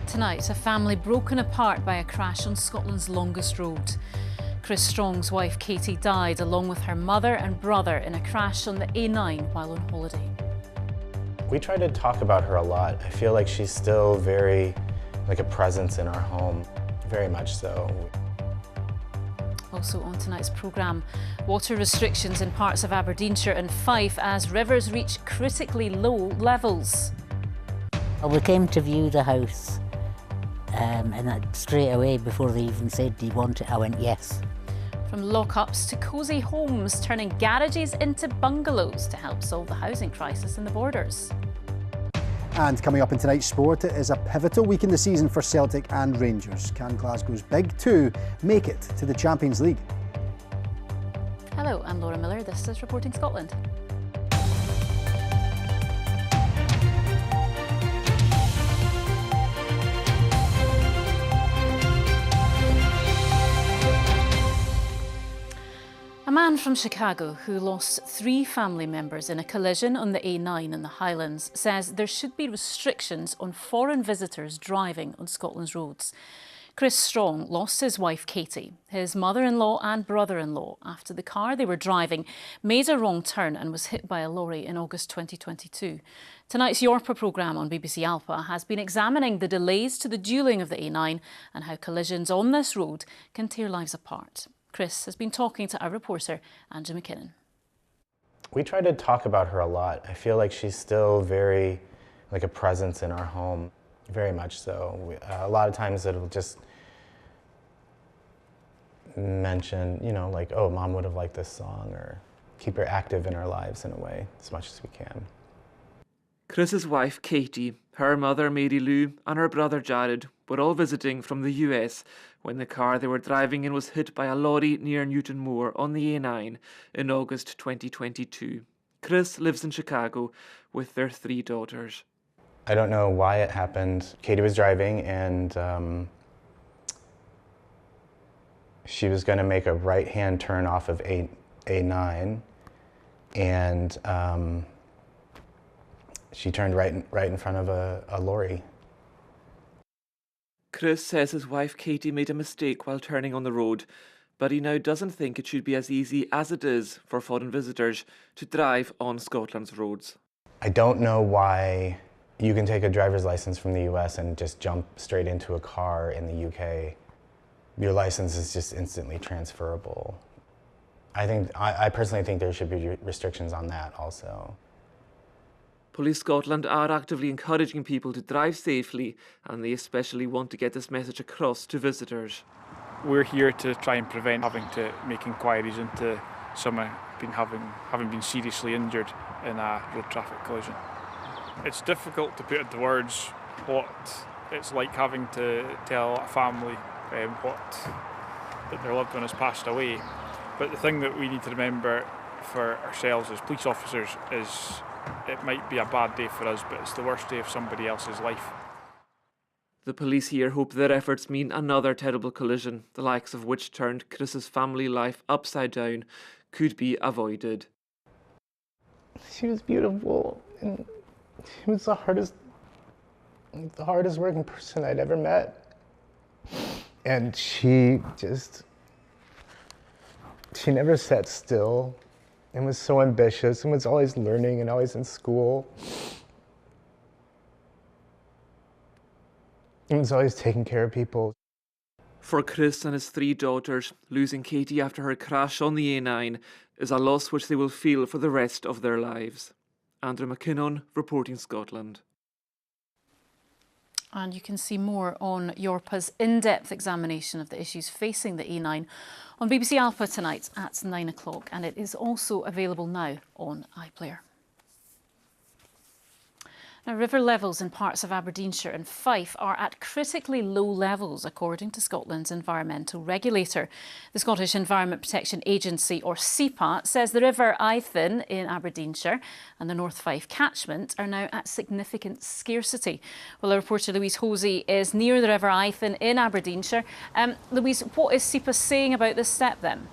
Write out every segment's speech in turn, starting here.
Tonight, a family broken apart by a crash on Scotland's longest road. Chris Strong's wife Katie died along with her mother and brother in a crash on the A9 while on holiday. We try to talk about her a lot. I feel like she's still very like a presence in our home, very much so. Also on tonight's programme, water restrictions in parts of Aberdeenshire and Fife as rivers reach critically low levels. We came to view the house and straight away before they even said, "Do you want it?" I went, "Yes." From lockups to cosy homes, turning garages into bungalows to help solve the housing crisis in the borders. And coming up in tonight's sport, it is a pivotal week in the season for Celtic and Rangers. Can Glasgow's Big Two make it to the Champions League? Hello, I'm Laura Miller. This is Reporting Scotland. A man from Chicago who lost 3 family members in a collision on the A9 in the Highlands says there should be restrictions on foreign visitors driving on Scotland's roads. Chris Strong lost his wife Katie, his mother-in-law and brother-in-law after the car they were driving made a wrong turn and was hit by a lorry in August 2022. Tonight's Yorpa programme on BBC Alpha has been examining the delays to the dualling of the A9 and how collisions on this road can tear lives apart. Chris has been talking to our reporter, Andrew McKinnon. We try to talk about her a lot. I feel like she's still very like a presence in our home, very much so. A lot of times it'll just mention, like, oh, Mom would have liked this song, or keep her active in our lives in a way as much as we can. Chris's wife Katie, her mother Mary Lou and her brother Jared were all visiting from the US when the car they were driving in was hit by a lorry near Newton Moor on the A9 in August 2022. Chris lives in Chicago with their 3 daughters. I don't know why it happened. Katie was driving and she was going to make a right-hand turn off of A9 and she turned right in front of a lorry. Chris says his wife Katie made a mistake while turning on the road, but he now doesn't think it should be as easy as it is for foreign visitors to drive on Scotland's roads. I don't know why you can take a driver's license from the US and just jump straight into a car in the UK. Your license is just instantly transferable. I personally think there should be restrictions on that also. Police Scotland are actively encouraging people to drive safely, and they especially want to get this message across to visitors. We're here to try and prevent having to make inquiries into someone having been seriously injured in a road traffic collision. It's difficult to put into words what it's like having to tell a family that their loved one has passed away. But the thing that we need to remember for ourselves as police officers is it might be a bad day for us, but it's the worst day of somebody else's life. The police here hope their efforts mean another terrible collision, the likes of which turned Chris's family life upside down, could be avoided. She was beautiful, and she was the hardest working person I'd ever met. And she never sat still and was so ambitious and was always learning and always in school. And was always taking care of people. For Chris and his 3 daughters, losing Katie after her crash on the A9 is a loss which they will feel for the rest of their lives. Andrew McKinnon, Reporting Scotland. And you can see more on Yorpa's in-depth examination of the issues facing the A9 on BBC Alpha tonight at 9 o'clock, and it is also available now on iPlayer. Now, river levels in parts of Aberdeenshire and Fife are at critically low levels, according to Scotland's environmental regulator. The Scottish Environment Protection Agency, or SEPA, says the River Eithne in Aberdeenshire and the North Fife catchment are now at significant scarcity. Well, our reporter Louise Hosey is near the River Eithne in Aberdeenshire. Louise, what is SEPA saying about this step then?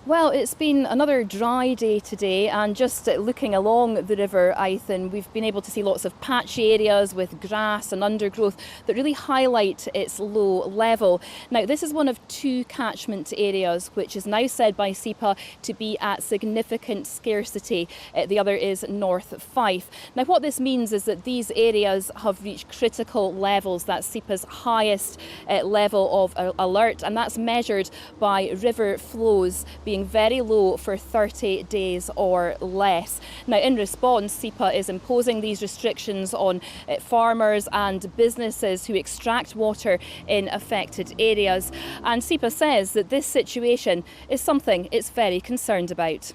Well, it's been another dry day today, and just looking along the River Eithin, we've been able to see lots of patchy areas with grass and undergrowth that really highlight its low level. Now, this is one of two catchment areas which is now said by SEPA to be at significant scarcity. The other is North Fife. Now, what this means is that these areas have reached critical levels. That's SEPA's highest level of alert, and that's measured by river flows being very low for 30 days or less. Now, in response, SEPA is imposing these restrictions on farmers and businesses who extract water in affected areas. And SEPA says that this situation is something it's very concerned about.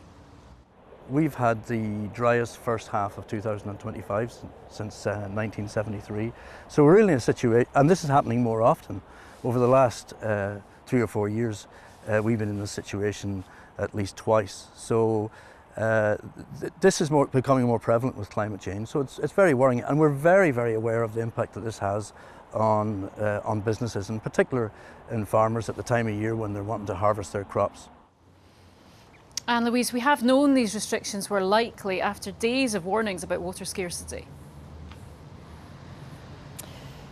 We've had the driest first half of 2025 since 1973. So we're really in a situation, and this is happening more often. Over the last 3 or 4 years, we've been in this situation at least twice. So this is becoming more prevalent with climate change. So it's very worrying, and we're very, very aware of the impact that this has on businesses, in particular in farmers at the time of year when they're wanting to harvest their crops. And Louise, we have known these restrictions were likely after days of warnings about water scarcity.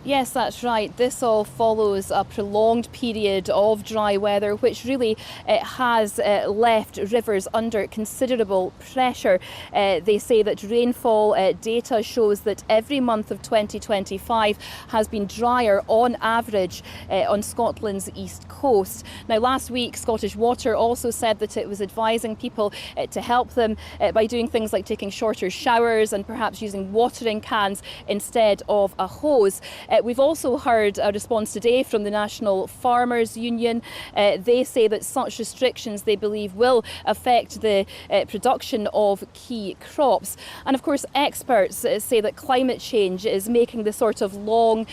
Yes, that's right. This all follows a prolonged period of dry weather, which really has left rivers under considerable pressure. They say that rainfall data shows that every month of 2025 has been drier on average on Scotland's east coast. Now, last week, Scottish Water also said that it was advising people to help them by doing things like taking shorter showers and perhaps using watering cans instead of a hose. We've also heard a response today from the National Farmers Union. They say that such restrictions, they believe, will affect the production of key crops. And of course, experts say that climate change is making the sort of long,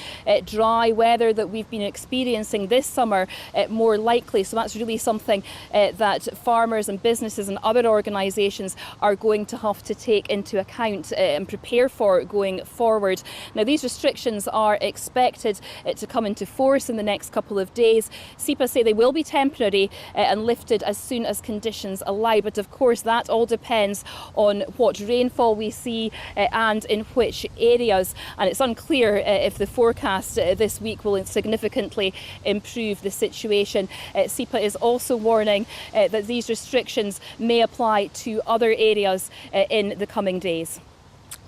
dry weather that we've been experiencing this summer more likely. So that's really something that farmers and businesses and other organisations are going to have to take into account and prepare for going forward. Now, these restrictions are expected to come into force in the next couple of days. SEPA say they will be temporary and lifted as soon as conditions allow. But of course, that all depends on what rainfall we see and in which areas. And it's unclear if the forecast this week will significantly improve the situation. SEPA is also warning that these restrictions may apply to other areas in the coming days.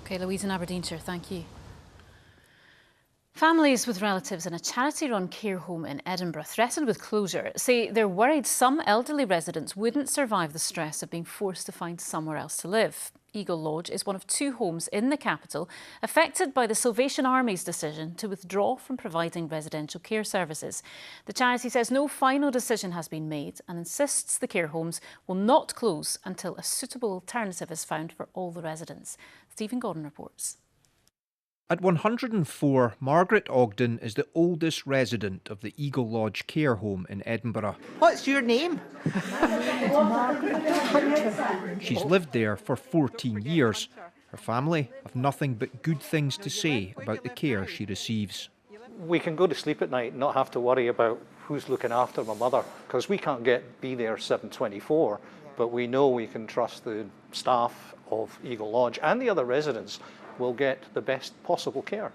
OK, Louise in Aberdeenshire, thank you. Families with relatives in a charity-run care home in Edinburgh threatened with closure say they're worried some elderly residents wouldn't survive the stress of being forced to find somewhere else to live. Eagle Lodge is one of two homes in the capital affected by the Salvation Army's decision to withdraw from providing residential care services. The charity says no final decision has been made and insists the care homes will not close until a suitable alternative is found for all the residents. Stephen Gordon reports. At 104, Margaret Ogden is the oldest resident of the Eagle Lodge care home in Edinburgh. What's your name? She's lived there for 14 years. Her family have nothing but good things to say about the care she receives. We can go to sleep at night and not have to worry about who's looking after my mother, because we can't be there 7/24, but we know we can trust the staff of Eagle Lodge and the other residents will get the best possible care.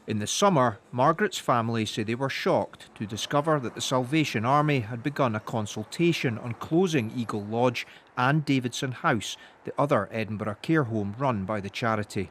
In the summer, Margaret's family say they were shocked to discover that the Salvation Army had begun a consultation on closing Eagle Lodge and Davidson House, the other Edinburgh care home run by the charity.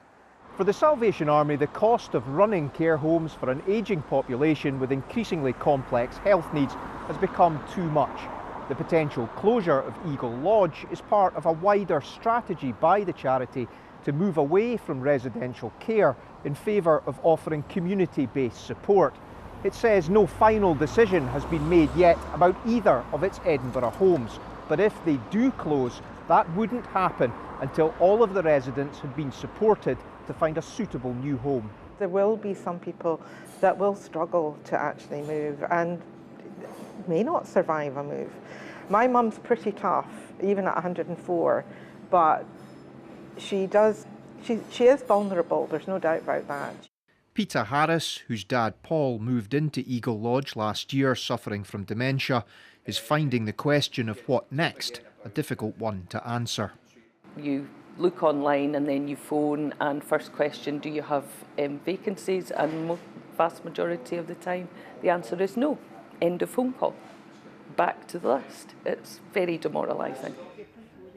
For the Salvation Army, the cost of running care homes for an ageing population with increasingly complex health needs has become too much. The potential closure of Eagle Lodge is part of a wider strategy by the charity to move away from residential care in favour of offering community-based support. It says no final decision has been made yet about either of its Edinburgh homes, but if they do close, that wouldn't happen until all of the residents had been supported to find a suitable new home. There will be some people that will struggle to actually move and may not survive a move. My mum's pretty tough, even at 104, but she is vulnerable, there's no doubt about that. Peter Harris, whose dad Paul moved into Eagle Lodge last year suffering from dementia, is finding the question of what next a difficult one to answer. You look online and then you phone, and first question, do you have vacancies? And vast majority of the time the answer is no. End of phone call. Back to the list. It's very demoralising.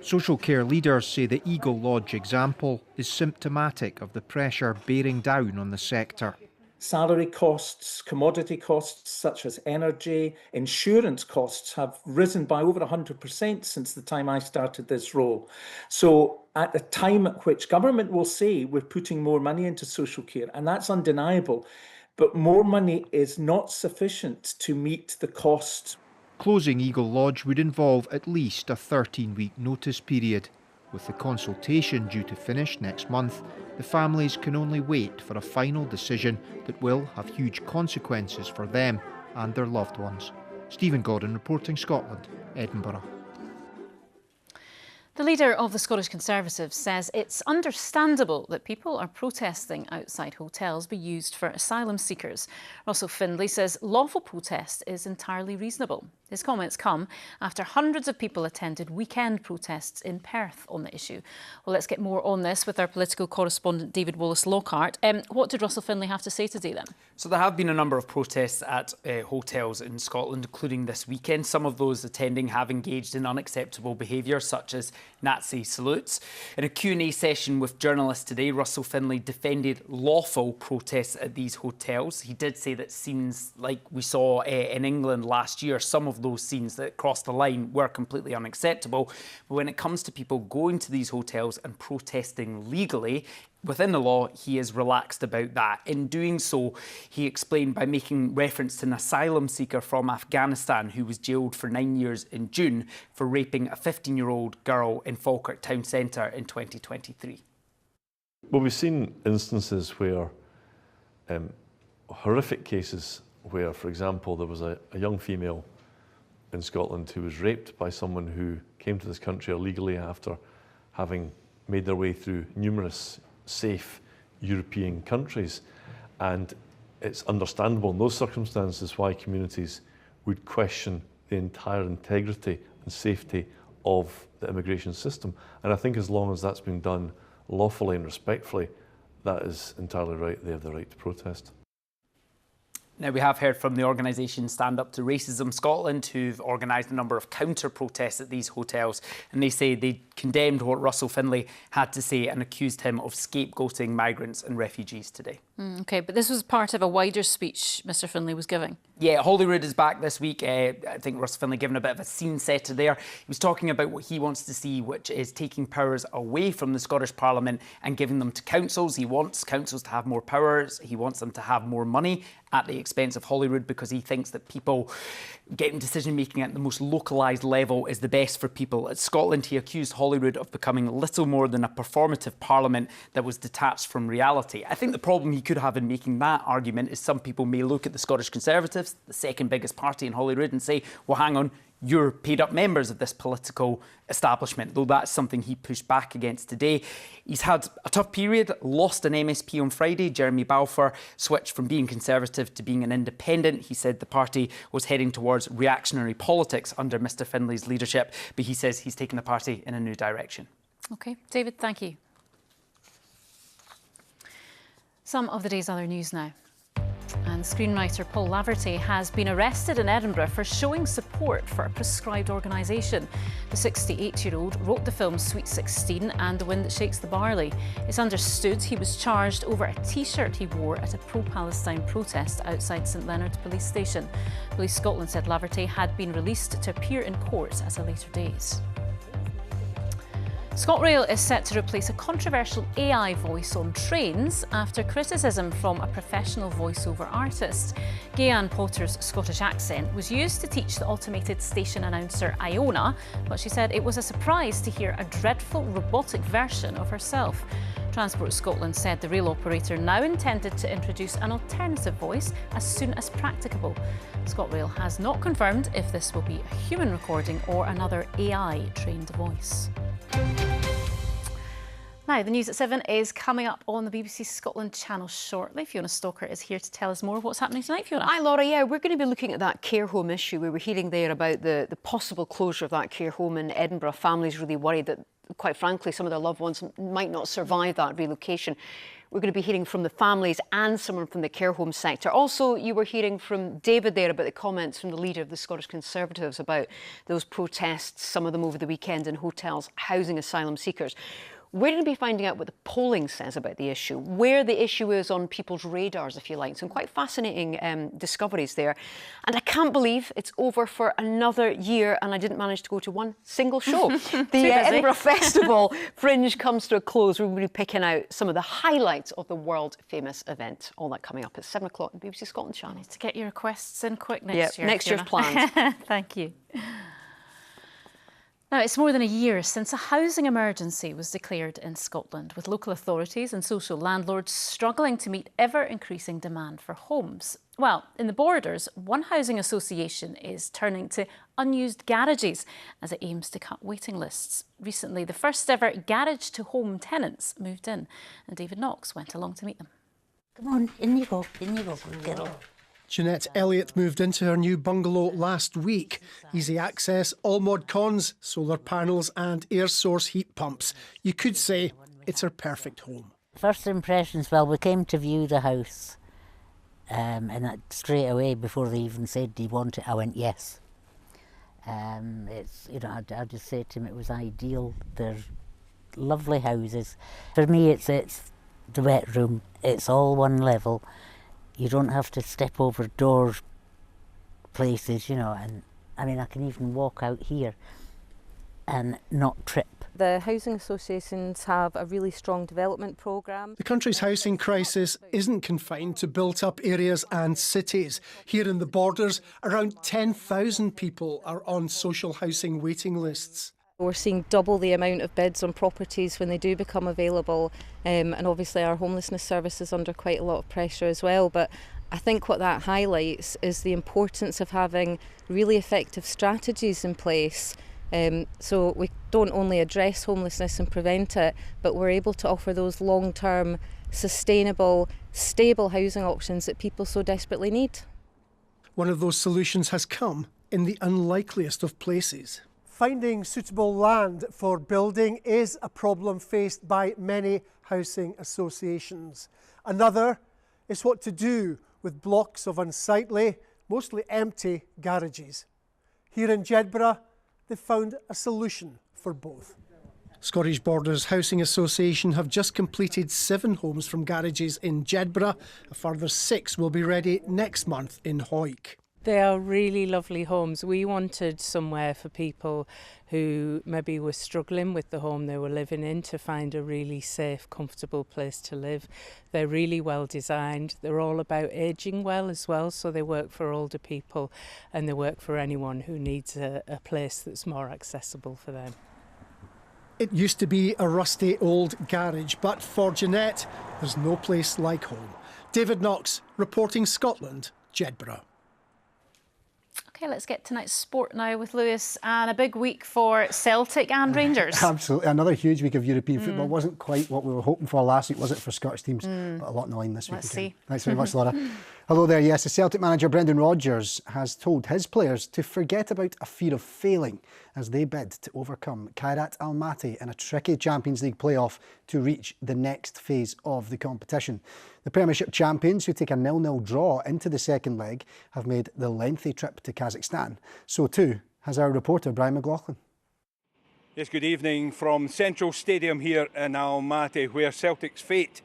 Social care leaders say the Eagle Lodge example is symptomatic of the pressure bearing down on the sector. Salary costs, commodity costs such as energy, insurance costs have risen by over 100% since the time I started this role. So at the time at which government will say we're putting more money into social care, and that's undeniable, but more money is not sufficient to meet the cost. Closing Eagle Lodge would involve at least a 13-week notice period. With the consultation due to finish next month, the families can only wait for a final decision that will have huge consequences for them and their loved ones. Stephen Gordon reporting Scotland, Edinburgh. The leader of the Scottish Conservatives says it's understandable that people are protesting outside hotels be used for asylum seekers. Russell Findlay says lawful protest is entirely reasonable. His comments come after hundreds of people attended weekend protests in Perth on the issue. Well, let's get more on this with our political correspondent David Wallace-Lockhart. What did Russell Findlay have to say today then? So there have been a number of protests at hotels in Scotland, including this weekend. Some of those attending have engaged in unacceptable behaviour, such as Nazi salutes. In a Q&A session with journalists today, Russell Findlay defended lawful protests at these hotels. He did say that scenes like we saw in England last year, some of those scenes that crossed the line were completely unacceptable. But when it comes to people going to these hotels and protesting legally, within the law, he is relaxed about that. In doing so, he explained by making reference to an asylum seeker from Afghanistan who was jailed for 9 years in June for raping a 15-year-old girl in Falkirk Town Centre in 2023. Well, we've seen instances where, horrific cases where, for example, there was a young female in Scotland who was raped by someone who came to this country illegally after having made their way through numerous safe European countries. And it's understandable in those circumstances why communities would question the entire integrity and safety of the immigration system. And I think as long as that's been done lawfully and respectfully, that is entirely right. They have the right to protest. Now, we have heard from the organisation Stand Up to Racism Scotland, who've organised a number of counter-protests at these hotels, and they say they condemned what Russell Findlay had to say and accused him of scapegoating migrants and refugees today. OK, but this was part of a wider speech Mr Findlay was giving. Yeah, Holyrood is back this week. I think Russell Findlay given a bit of a scene setter there. He was talking about what he wants to see, which is taking powers away from the Scottish Parliament and giving them to councils. He wants councils to have more powers. He wants them to have more money at the expense of Holyrood, because he thinks that people getting decision-making at the most localised level is the best for people. At Scotland, he accused Holyrood of becoming little more than a performative parliament that was detached from reality. I think the problem he could have in making that argument is some people may look at the Scottish Conservatives, the second biggest party in Holyrood, and say, well, hang on, you're paid up members of this political establishment, though that's something he pushed back against today. He's had a tough period, lost an MSP on Friday. Jeremy Balfour switched from being Conservative to being an independent. He said the party was heading towards reactionary politics under Mr Findlay's leadership, but he says he's taken the party in a new direction. OK, David, thank you. Some of the day's other news now. And screenwriter Paul Laverty has been arrested in Edinburgh for showing support for a proscribed organisation. The 68-year-old wrote the films Sweet 16 and The Wind That Shakes the Barley. It's understood he was charged over a T-shirt he wore at a pro-Palestine protest outside St Leonard's police station. Police Scotland said Laverty had been released to appear in court at a later date. ScotRail is set to replace a controversial AI voice on trains after criticism from a professional voiceover artist. Gayanne Potter's Scottish accent was used to teach the automated station announcer Iona, but she said it was a surprise to hear a dreadful robotic version of herself. Transport Scotland said the rail operator now intended to introduce an alternative voice as soon as practicable. ScotRail has not confirmed if this will be a human recording or another AI-trained voice. Now, the news at 7 is coming up on the BBC Scotland channel shortly. Fiona Stoker is here to tell us more of what's happening tonight, Fiona. Hi, Laura. Yeah, we're going to be looking at that care home issue. We were hearing there about the possible closure of that care home in Edinburgh. Families really worried that, quite frankly, some of their loved ones might not survive that relocation. We're going to be hearing from the families and someone from the care home sector. Also, you were hearing from David there about the comments from the leader of the Scottish Conservatives about those protests, some of them over the weekend in hotels housing asylum seekers. We're going to be finding out what the polling says about the issue, where the issue is on people's radars, if you like. Some quite fascinating discoveries there. And I can't believe it's over for another year and I didn't manage to go to one single show. The Edinburgh Festival Fringe comes to a close. We're going to be picking out some of the highlights of the world-famous event. All that coming up at 7 o'clock on BBC Scotland channel. To get your requests in quick next year. Next year's plans. Thank you. Now, it's more than a year since a housing emergency was declared in Scotland, with local authorities and social landlords struggling to meet ever-increasing demand for homes. Well, in the Borders, one housing association is turning to unused garages as it aims to cut waiting lists. Recently, the first ever garage-to-home tenants moved in, and David Knox went along to meet them. Come on, in you go, get on. Jeanette Elliott moved into her new bungalow last week. Easy access, all mod cons, solar panels and air source heat pumps. You could say it's her perfect home. First impressions, well, we came to view the house and that straight away, before they even said, do you want it, I went yes. It's, you know, I just said to him it was ideal. They're lovely houses. For me, it's the wet room. It's all one level. You don't have to step over doors, places, you know, and I mean, I can even walk out here and not trip. The housing associations have a really strong development programme. The country's housing crisis isn't confined to built-up areas and cities. Here in the Borders, around 10,000 people are on social housing waiting lists. We're seeing double the amount of bids on properties when they do become available, and obviously our homelessness service is under quite a lot of pressure as well. But I think what that highlights is the importance of having really effective strategies in place. So we don't only address homelessness and prevent it, but we're able to offer those long-term, sustainable, stable housing options that people so desperately need. One of those solutions has come in the unlikeliest of places. Finding suitable land for building is a problem faced by many housing associations. Another is what to do with blocks of unsightly, mostly empty garages. Here in Jedburgh, they've found a solution for both. Scottish Borders Housing Association have just completed 7 homes from garages in Jedburgh. A further 6 will be ready next month in Hawick. They are really lovely homes. We wanted somewhere for people who maybe were struggling with the home they were living in to find a really safe, comfortable place to live. They're really well designed. They're all about ageing well as well, so they work for older people and they work for anyone who needs a place that's more accessible for them. It used to be a rusty old garage, but for Jeanette, there's no place like home. David Knox, reporting Scotland, Jedburgh. OK, let's get tonight's sport now with Lewis, and a big week for Celtic and Rangers. Absolutely, another huge week of European football. Wasn't quite what we were hoping for last week, was it, for Scottish teams? But a lot in the line this week. Let's see. Thanks very much, Laura. Hello there. Yes, the Celtic manager Brendan Rodgers has told his players to forget about a fear of failing as they bid to overcome Kairat Almaty in a tricky Champions League playoff to reach the next phase of the competition. The Premiership champions, who take a 0-0 draw into the second leg, have made the lengthy trip to Kazakhstan. So too has our reporter Brian McLaughlin. Yes, good evening from Central Stadium here in Almaty, where Celtic's fate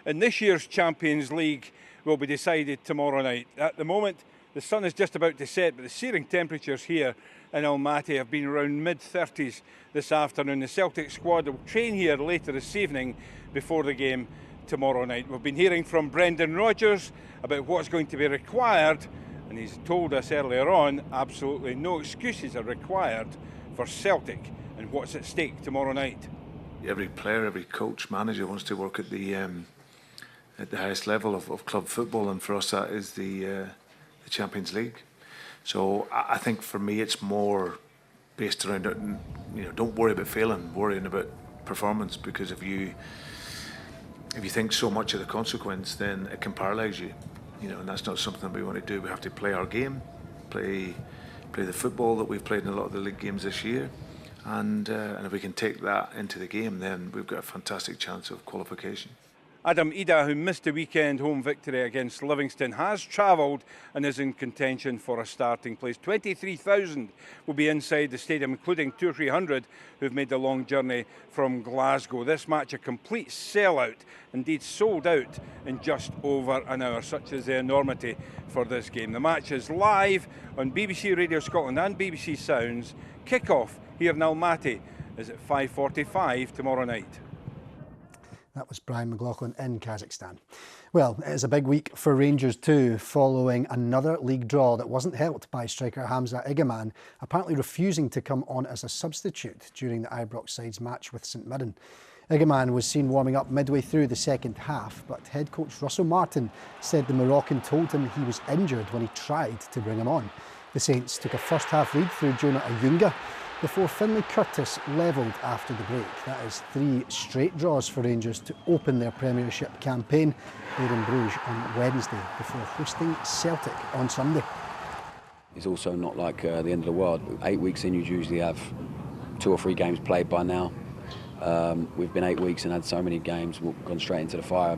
in this year's Champions League will be decided tomorrow night. At the moment, the sun is just about to set, but the searing temperatures here in Almaty have been around mid-30s this afternoon. The Celtic squad will train here later this evening before the game tomorrow night. We've been hearing from Brendan Rodgers about what's going to be required, and he's told us earlier on absolutely no excuses are required for Celtic and what's at stake tomorrow night. Every player, every coach, manager wants to work at the highest level of club football, and for us that is the Champions League. So I think for me it's more based around it, don't worry about failing, worrying about performance, because if you think so much of the consequence, then it can paralyse you. You know, and that's not something we want to do. We have to play our game, play the football that we've played in a lot of the league games this year, and if we can take that into the game, then we've got a fantastic chance of qualification. Adam Ida, who missed the weekend home victory against Livingston, has travelled and is in contention for a starting place. 23,000 will be inside the stadium, including 200 or 300 who've made the long journey from Glasgow. This match a complete sellout, indeed sold out in just over an hour. Such is the enormity for this game. The match is live on BBC Radio Scotland and BBC Sounds. Kick-off here in Almaty is at 5:45 tomorrow night. That was Brian McLaughlin in Kazakhstan. Well, it is a big week for Rangers too, following another league draw that wasn't helped by striker Hamza Igaman apparently refusing to come on as a substitute during the Ibrox side's match with St Mirren. Igaman was seen warming up midway through the second half, but head coach Russell Martin said the Moroccan told him he was injured when he tried to bring him on. The Saints took a first half lead through Jonah Ayunga before Finlay Curtis levelled after the break. That is 3 straight draws for Rangers to open their Premiership campaign. They're in Bruges on Wednesday before hosting Celtic on Sunday. It's also not like the end of the world. 8 weeks in, you usually have 2 or 3 games played by now. We've been 8 weeks and had so many games, we've gone straight into the fire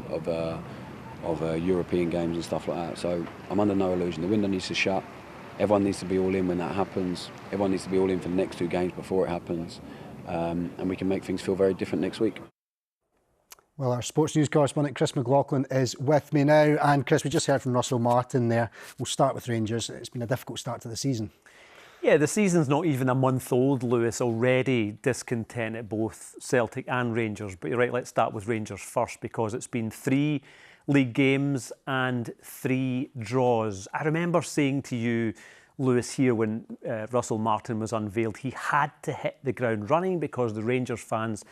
of European games and stuff like that. So I'm under no illusion. The window needs to shut. Everyone needs to be all in when that happens. Everyone needs to be all in for the next 2 games before it happens. And we can make things feel very different next week. Well, our sports news correspondent Chris McLaughlin is with me now. And Chris, we just heard from Russell Martin there. We'll start with Rangers. It's been a difficult start to the season. Yeah, the season's not even a month old, Lewis. Already discontent at both Celtic and Rangers. But you're right, let's start with Rangers first, because it's been 3 league games and 3 draws. I remember saying to you, Lewis, here when Russell Martin was unveiled, he had to hit the ground running because the Rangers fans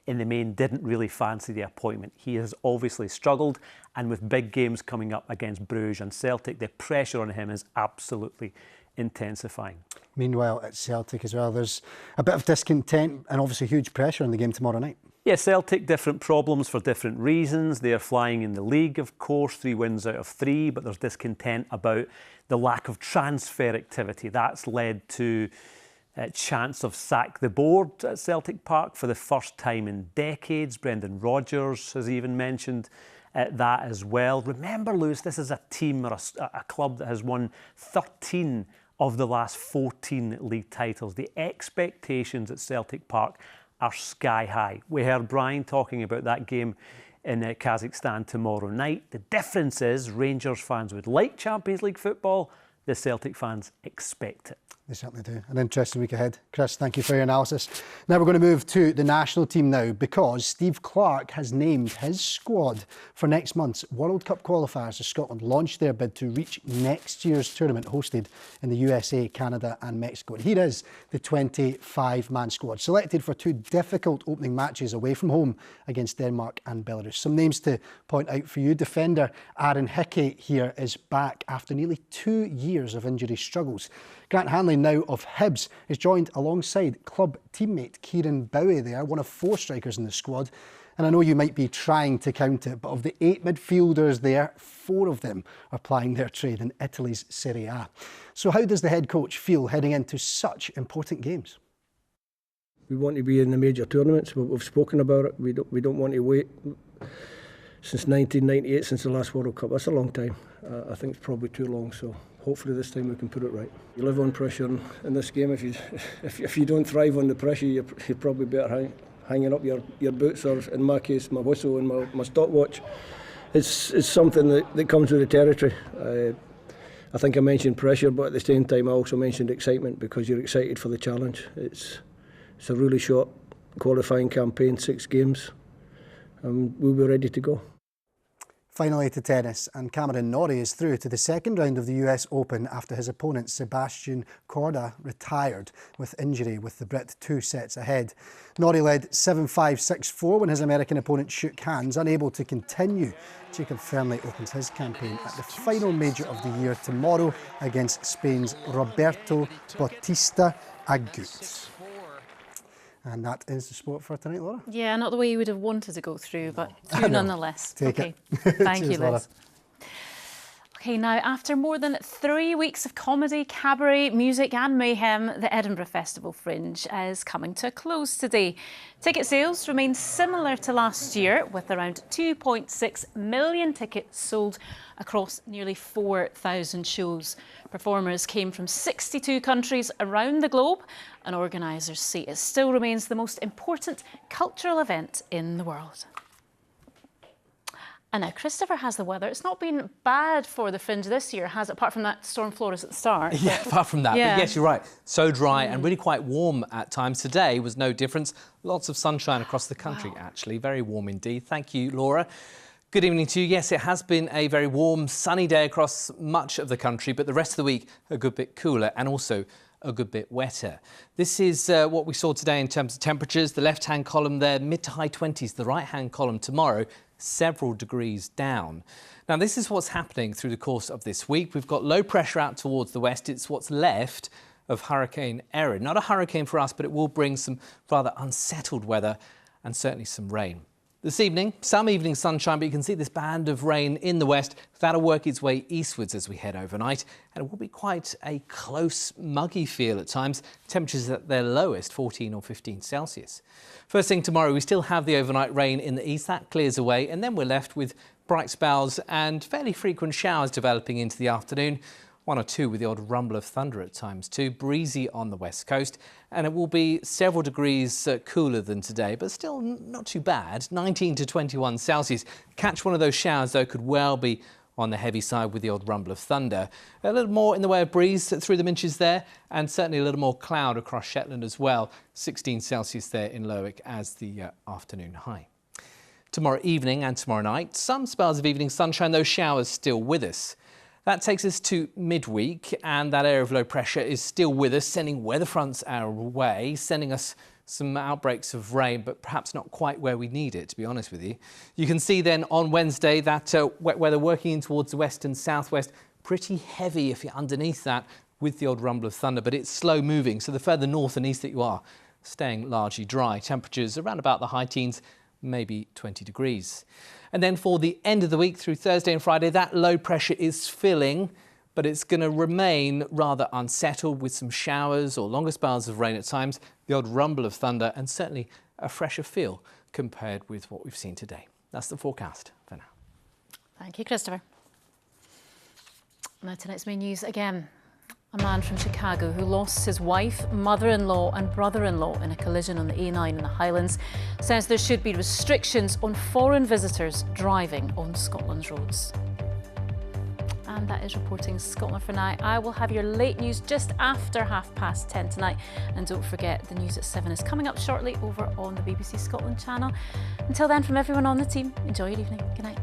in the main didn't really fancy the appointment. He has obviously struggled, and with big games coming up against Bruges and Celtic, the pressure on him is absolutely intensifying. Meanwhile, at Celtic as well, there's a bit of discontent and obviously huge pressure on the game tomorrow night. Yeah, Celtic, different problems for different reasons. They're flying in the league, of course, 3 wins out of 3, but there's discontent about the lack of transfer activity. That's led to a chance of sack the board at Celtic Park for the first time in decades. Brendan Rodgers has even mentioned that as well. Remember, Lewis, this is a team or a club that has won 13 of the last 14 league titles. The expectations at Celtic Park are sky high. We heard Brian talking about that game in Kazakhstan tomorrow night. The difference is Rangers fans would like Champions League football. The Celtic fans expect it. They certainly do. An interesting week ahead. Chris, thank you for your analysis. Now we're going to move to the national team now, because Steve Clarke has named his squad for next month's World Cup qualifiers as Scotland launch their bid to reach next year's tournament hosted in the USA, Canada and Mexico. And here is the 25-man squad, selected for 2 difficult opening matches away from home against Denmark and Belarus. Some names to point out for you. Defender Aaron Hickey here is back after nearly 2 years of injury struggles. Grant Hanley, now of Hibs, is joined alongside club teammate Kieran Bowie there, one of 4 strikers in the squad. And I know you might be trying to count it, but of the 8 midfielders there, 4 of them are plying their trade in Italy's Serie A. So how does the head coach feel heading into such important games? We want to be in the major tournaments. We've spoken about it. We don't want to wait. Since 1998, since the last World Cup, that's a long time. I think it's probably too long, so hopefully this time we can put it right. You live on pressure in this game. If you don't thrive on the pressure, you're probably better hanging up your boots, or in my case, my whistle and my stopwatch. It's something that comes with the territory. I think I mentioned pressure, but at the same time I also mentioned excitement, because you're excited for the challenge. It's a really short qualifying campaign, 6 games, and we'll be ready to go. Finally to tennis, and Cameron Norrie is through to the second round of the US Open after his opponent Sebastian Korda retired with injury, with the Brit 2 sets ahead. Norrie led 7-5, 6-4 when his American opponent shook hands, unable to continue. Jacob Fernley opens his campaign at the final major of the year tomorrow against Spain's Roberto Bautista Agut. And that is the sport for tonight, Laura. Yeah, not the way you would have wanted to go through, but through nonetheless. Take okay. it. Thank you, Cheers, Liz. Laura. Okay, now after more than 3 weeks of comedy, cabaret, music and mayhem, the Edinburgh Festival Fringe is coming to a close today. Ticket sales remain similar to last year, with around 2.6 million tickets sold across nearly 4,000 shows. Performers came from 62 countries around the globe, and organisers say it still remains the most important cultural event in the world. And now Christopher has the weather. It's not been bad for the Fringe this year, has it? Apart from that storm Flores at the start. Yeah, apart from that. Yeah. But yes, you're right. So dry and really quite warm at times. Today was no difference. Lots of sunshine across the country, actually. Very warm indeed. Thank you, Laura. Good evening to you. Yes, it has been a very warm, sunny day across much of the country, but the rest of the week a good bit cooler and also a good bit wetter. This is what we saw today in terms of temperatures. The left-hand column there, mid to high 20s. The right-hand column tomorrow, several degrees down. Now, this is what's happening through the course of this week. We've got low pressure out towards the west. It's what's left of Hurricane Erin. Not a hurricane for us, but it will bring some rather unsettled weather and certainly some rain. This evening, some evening sunshine, but you can see this band of rain in the west. That'll work its way eastwards as we head overnight, and it will be quite a close, muggy feel at times. Temperatures at their lowest, 14 or 15 Celsius. First thing tomorrow, we still have the overnight rain in the east. That clears away, and then we're left with bright spells and fairly frequent showers developing into the afternoon. 1 or 2 with the odd rumble of thunder at times too. Breezy on the west coast, and it will be several degrees cooler than today, but still not too bad. 19 to 21 Celsius. Catch one of those showers though could well be on the heavy side with the odd rumble of thunder. A little more in the way of breeze through the Minches there, and certainly a little more cloud across Shetland as well. 16 Celsius there in Lerwick as the afternoon high. Tomorrow evening and tomorrow night, some spells of evening sunshine, those showers still with us. That takes us to midweek, and that area of low pressure is still with us, sending weather fronts our way, sending us some outbreaks of rain, but perhaps not quite where we need it, to be honest with you. You can see then on Wednesday that wet weather working in towards the west and southwest, pretty heavy if you're underneath that with the odd rumble of thunder, but it's slow moving. So the further north and east that you are, staying largely dry. Temperatures around about the high teens, maybe 20 degrees. And then for the end of the week through Thursday and Friday, that low pressure is filling, but it's going to remain rather unsettled with some showers or longer spells of rain at times, the odd rumble of thunder, and certainly a fresher feel compared with what we've seen today. That's the forecast for now. Thank you, Christopher. Now tonight's main news again. A man from Chicago who lost his wife, mother-in-law and brother-in-law in a collision on the A9 in the Highlands says there should be restrictions on foreign visitors driving on Scotland's roads. And that is Reporting Scotland for now. I will have your late news just after 10:30 tonight. And don't forget, the news at 7 is coming up shortly over on the BBC Scotland channel. Until then, from everyone on the team, enjoy your evening. Good night.